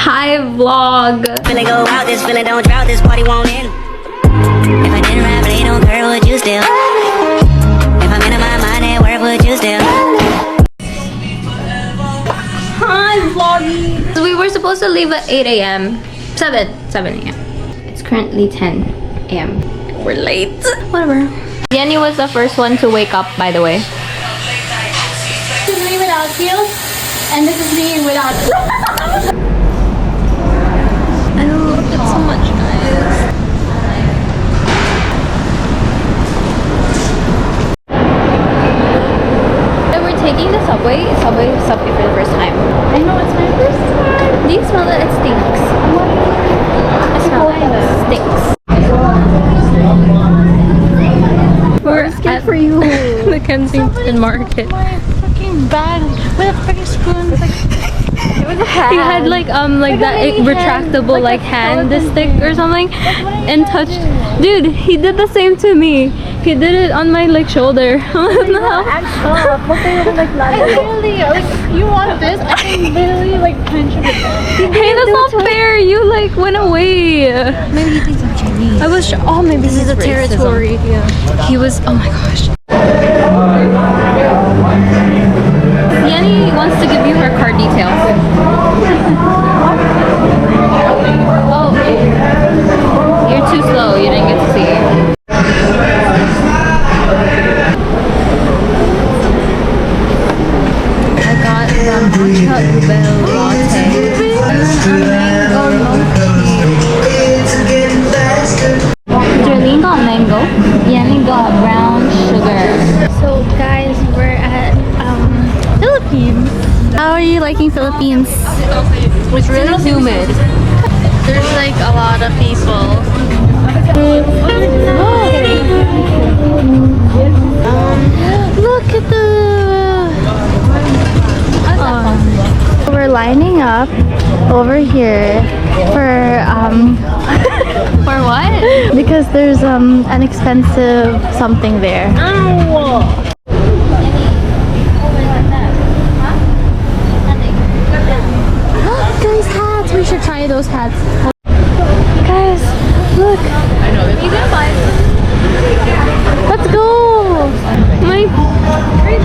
Hi vlog. Feeling go out, this feeling don't drought, this party won't end. If I didn't rap, it don't girl, would you still? If I'm in my mind, then where would you still? Hi vloggy. We were supposed to leave at 8 a.m. 7 a.m. It's currently 10 a.m. We're late. Whatever. Jenny was the first one to wake up, by the way. This is me without heels, and this is me without. I love it so much, guys. So we're taking the subway for the first time. I know it's my first time. Do you smell that? It stinks. I smell it. It stinks. We're Scared for you. the Kensington market. My fucking bag with a freaking spoon. Like, it was a hand. He had like that retractable like hand stick or something, and touched. Dude, he did the same to me. He did it on my like shoulder. I literally, like, you want this? I can literally like punch it. Hey, that's not fair. You like went away. Maybe he thinks I'm Chinese. I was. Oh, maybe This is a territory. Yeah. He was. Oh my gosh. Yanni wants to give you her card details. Oh, you're too slow. You didn't get to see. I got the matcha ube latte. Jerlene got mango. Yanni got brown sugar. So guys, we're at Philippines. How are you liking Philippines? It's really humid. There's like a lot of people. Look at the. We're lining up over here for For what? because there's an expensive something there. Guys, hats! We should try those hats. Guys, look! You gonna buy it? Let's go! My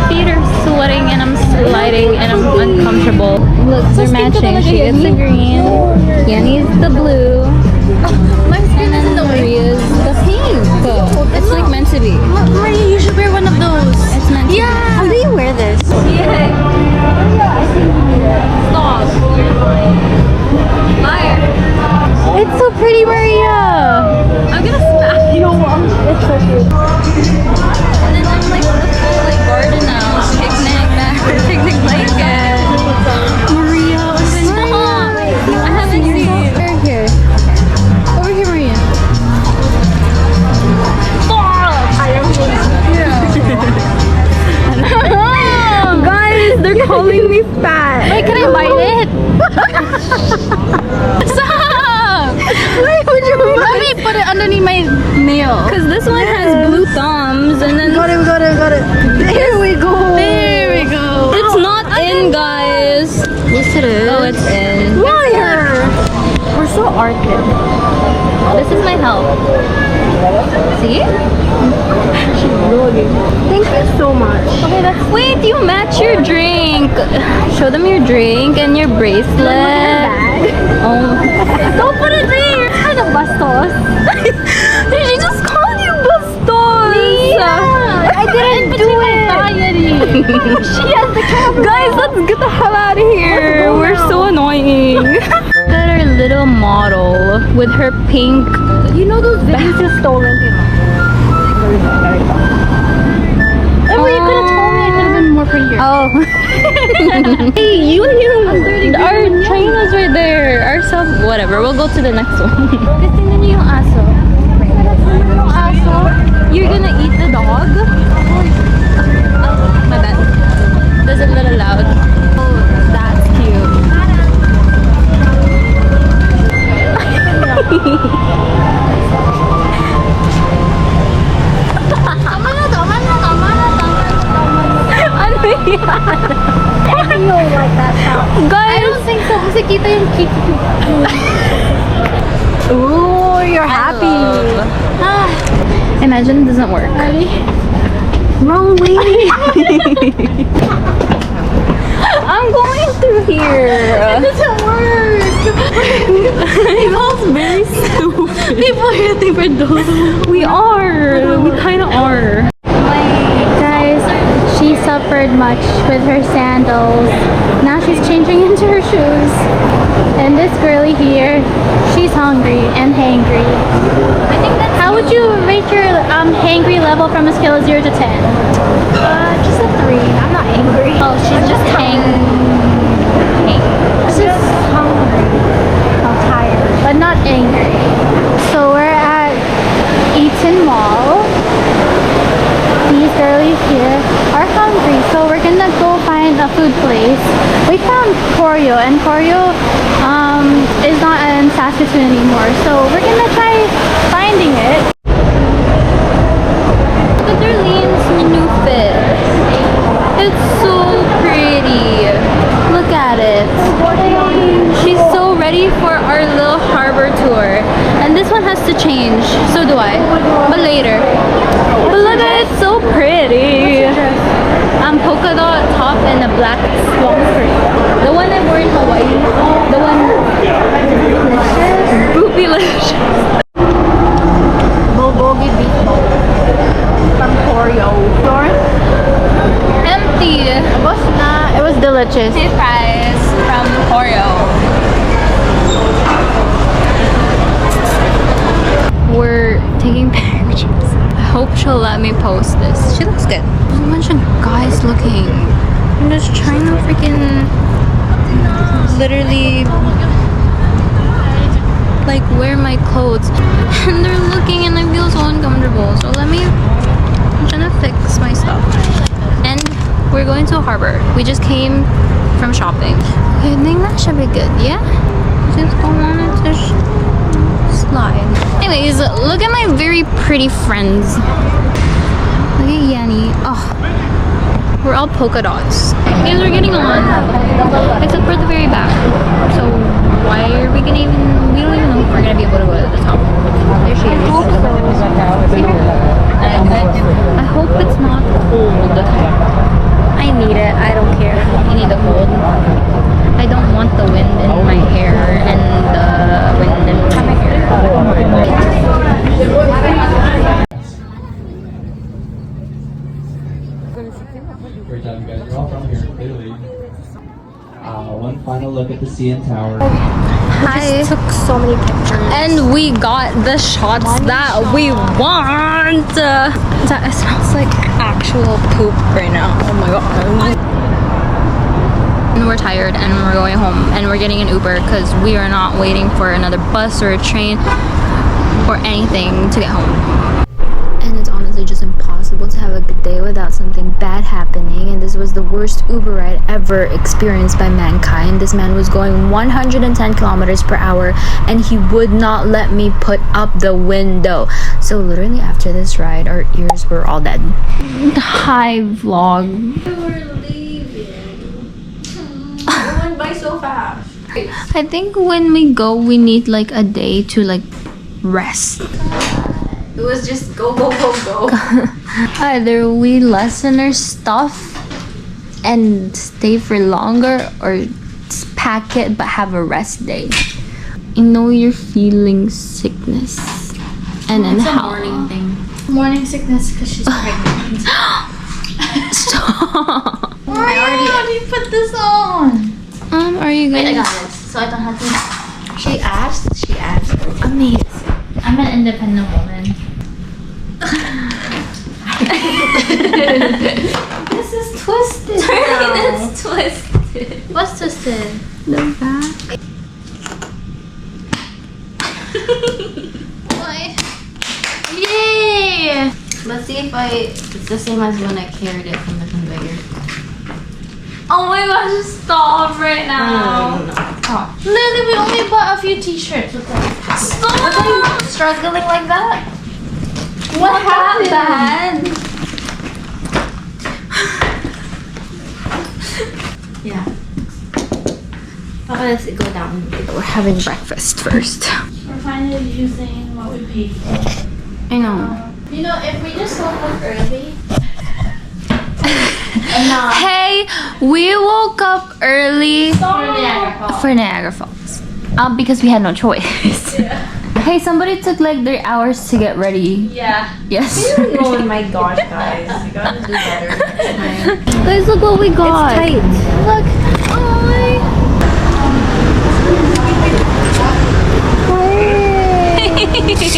feet are sweating and I'm sliding and I'm uncomfortable. Look, they're matching. She gets the green, Yanni's the blue, My skin is in the way. Maria's the pink. It's like meant to be. Maria, you should wear one of those. It's meant to Yeah! How do you wear this? be. Yeah. Stop. Liar. It's so pretty, Maria! I'm gonna smack you. It's so cute. And then I'm like, the full like garden now. Picnic blanket. Maria, Stop. I haven't seen. Over here. Over here, Maria. Guys, they're calling me fat. Wait, can I bite it? Stop! Wait, would you let me put it underneath my nail? Because this one has blue thumbs and then Got it. There we go. There we go. it's not in, guys. Yes, it is. Oh, it's in. Liar. We're so arctic. This is my help. See? Thank you so much. Okay, that's Wait, you match your drink. Show them your drink and your bracelet. Oh. Don't put it there. It's kind of bastos. She just called you Bastos. I didn't do it. She has the camera. Guys, let's get the hell out of here. We're so annoying. Look at our little model with her pink. You know those videos you stolen? Oh, you could have told me I could have been more prettier. Oh. Hey, you our train is right there. Our sub, whatever. We'll go to the next one. Tingnan niyo yung aso. You're gonna eat the dog? Oh, my bad. That's a little loud. Oh, that's cute. I don't like that sound. Guys, I don't think so kasi kita yung Ooh, you're happy. Imagine it doesn't work. Ready? Wrong way. I'm going through here. It doesn't work. It smells very stupid. People are hitting for those. We are. We kind of are. Guys, she suffered much with her sandals. Now she's changing into her shoes. And this girlie here, she's hungry and hangry. How would you rate your hangry level from a scale of 0 to 10? Just a 3. I'm not angry. Oh, she's just hangry. Just hungry. I'm tired, but not angry. So we're at Eaton Mall. These girlies here are hungry, so we're gonna go find a food place. We found Koryo, and Koryo is not in Saskatoon anymore, so we're gonna try finding it. Look at Darlene's new fit. It's so pretty. Look at it. She's so ready for our little harbor tour. And this one has to change. So do I. But later. But look at it, so pretty. Polka dot top and a black long skirt. The one I wore in Hawaii. The one boopylicious. Bulgogi beef bowl from Koryo. Empty. It was delicious. Same price from Oreo. We're taking pictures. I hope she'll let me post this. She looks good. There's a bunch of guys looking. I'm just trying to freaking literally like wear my clothes. And they're looking and I feel so uncomfortable. So I'm trying to fix my stuff. And we're going to a harbor. We just came from shopping. I think that should be good, yeah? Just don't want it to slide. Anyways, look at my very pretty friends. Look at Yanni. Oh, we're all polka dots. Guys, we're getting on. Except for the very back. So why are we gonna even, we don't even know if we're gonna be able to go to the top. There she is. I hope it's not cold. I need it. I don't care. I need the cold. I don't want the wind in my hair and the wind in my hair. Great job, you guys. You're all from here, clearly. One final look at the CN Tower. I Took so many pictures. and we got the shots that we want. That smells like actual poop right now. Oh my god. And we're tired and we're going home and we're getting an Uber because we are not waiting for another bus or a train or anything to get home. And it's honestly just impossible to have a good day without something bad happening, and this was the worst Uber ride ever experienced by mankind. This man was going 110 kilometers per hour and he would not let me put up the window. So literally after this ride, our ears were all dead. Hi vlog. We're leaving. It went by so fast. I think when we go, we need like a day to like rest. It was just go, go, go, go. Either we lessen our stuff and stay for longer, or pack it but have a rest day. You know you're feeling sickness. And then how? Morning thing. Morning sickness because she's pregnant. Stop. I already put this on. Are you Wait, I gonna? got this, so I don't have to. She asked. Amazing. I'm an independent woman. This is twisted. It's twisted. What's twisted? The back. Why? Yay! Let's see if it's the same as when I carried it from the conveyor. Oh my gosh, stop right now. Oh. Lily, we only bought a few t-shirts. Look at Stop. are you struggling like that? What happened? Yeah. Okay, let's go down. We're having breakfast first. We're finally using what we paid for. I know. You know, if we just woke up early. Hey, we woke up early For Niagara Falls. for Niagara Falls. Because we had no choice. Yeah. Hey, somebody took like 3 hours to get ready. Yeah. Yes. Oh my gosh, guys. You gotta do better next time. Guys, look what we got. It's tight. Look.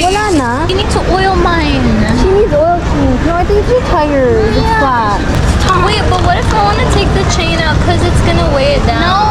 Wala na. You need to oil mine. She needs oil change. No, I think it's too tired. It's flat. Wait, but what if I want to take the chain out because it's gonna weigh it down? No,